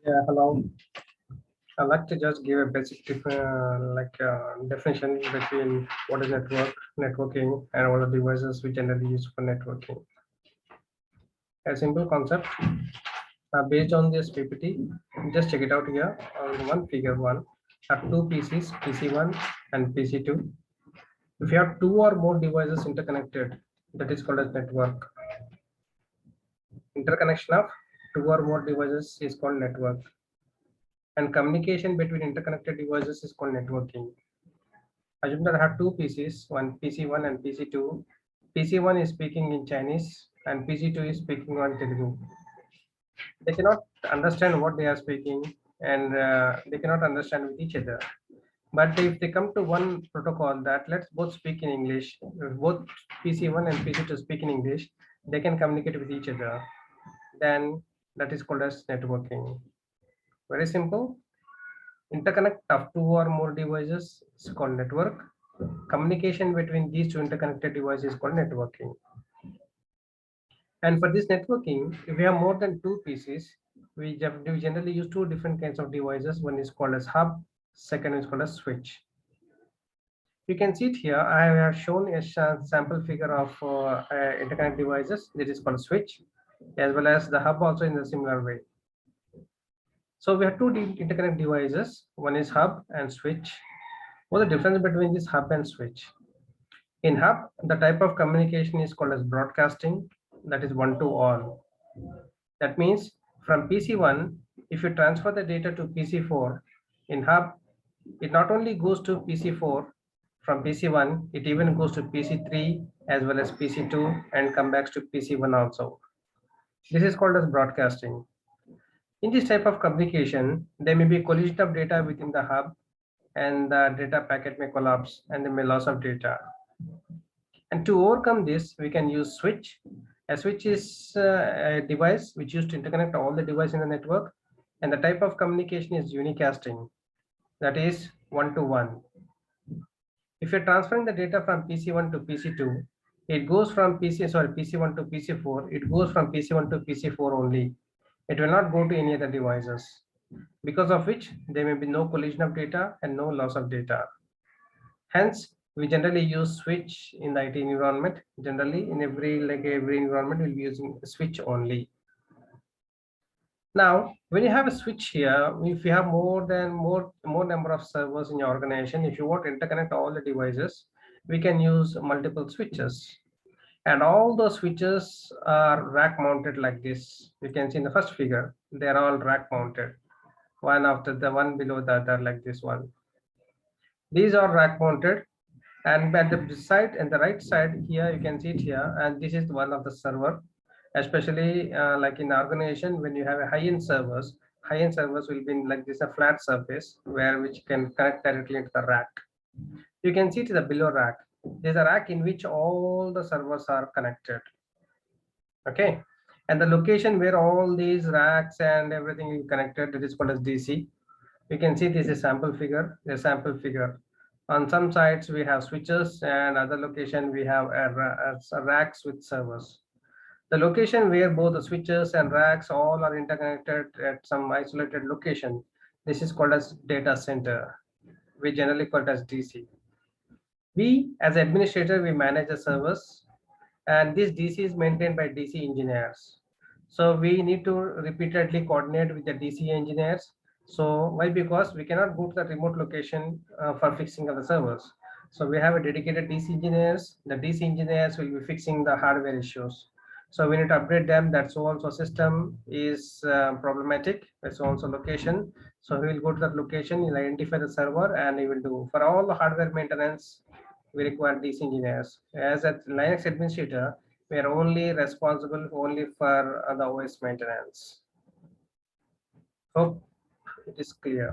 Yeah, hello. I'd like to just give a basic definition between what is networking, and what are devices we generally use for networking. A simple concept based on this PPT. Just check it out here on one figure one. Have two PCs, PC1 and PC2. If you have two or more devices interconnected, that is called as network. Interconnection of two or more devices is called network. And communication between interconnected devices is called networking. Assume that I have two PCs, one PC1 and PC2. PC1 is speaking in Chinese and PC2 is speaking on Telugu. They cannot understand what they are speaking, and they cannot understand with each other. But if they come to one protocol that let's both speak in English, if both PC1 and PC2 speak in English, they can communicate with each other. Then that is called as networking. Very simple. Interconnect of two or more devices is called network. Communication between these two interconnected devices is called networking. And for this networking, if we have more than two PCs, we generally use two different kinds of devices. One is called as hub, second is called as switch. You can see it here. I have shown a sample figure of interconnect devices. This is called switch, as well as the hub also in a similar way. So we have two interconnect devices. One is hub and switch. What is the difference between this hub and switch? In hub, the type of communication is called as broadcasting, that is one to all. That means from PC1, if you transfer the data to PC4, in hub, it not only goes to PC4 from PC1, it even goes to PC3 as well as PC2 and come back to PC1 also. This is called as broadcasting. In this type of communication, there may be collision of data within the hub and the data packet may collapse and there may loss of data. And to overcome this, we can use switch. A switch is a device which used to interconnect all the devices in the network, and the type of communication is unicasting, that is one to one. If you're transferring the data from PC1 to PC2, it goes from PC1 to PC4. It goes from PC1 to PC4 only. It will not go to any other devices, because of which there may be no collision of data and no loss of data. Hence, we generally use switch in the IT environment. Generally, in every environment, we'll be using switch only. Now, when you have a switch here, if you have more number of servers in your organization, if you want to interconnect all the devices, we can use multiple switches. And all those switches are rack mounted like this. You can see in the first figure, they're all rack mounted, one after the one below the other, like this one. These are rack mounted, and at the side and the right side here, you can see it here, and this is one of the server. Especially like in the organization, when you have a high-end servers will be in like this, a flat surface where which can connect directly into the rack. You can see it is a below rack. There's a rack in which all the servers are connected. Okay, and the location where all these racks and everything is connected, that is called as DC. You can see this is sample figure, a sample figure. On some sites we have switches, and other location we have racks with servers. The location where both the switches and racks all are interconnected at some isolated location, this is called as data center. We generally call it as DC. We, as administrator, we manage the servers, and this DC is maintained by DC engineers. So we need to repeatedly coordinate with the DC engineers. So why? Because we cannot go to the remote location for fixing of the servers. So we have a dedicated DC engineers. The DC engineers will be fixing the hardware issues. So we need to upgrade them. That so also system is problematic. That's also location. So we will go to that location, he'll identify the server, and he will do for all the hardware maintenance. We require DC engineers. As a Linux administrator, we are only responsible only for the OS maintenance. Hope it is clear.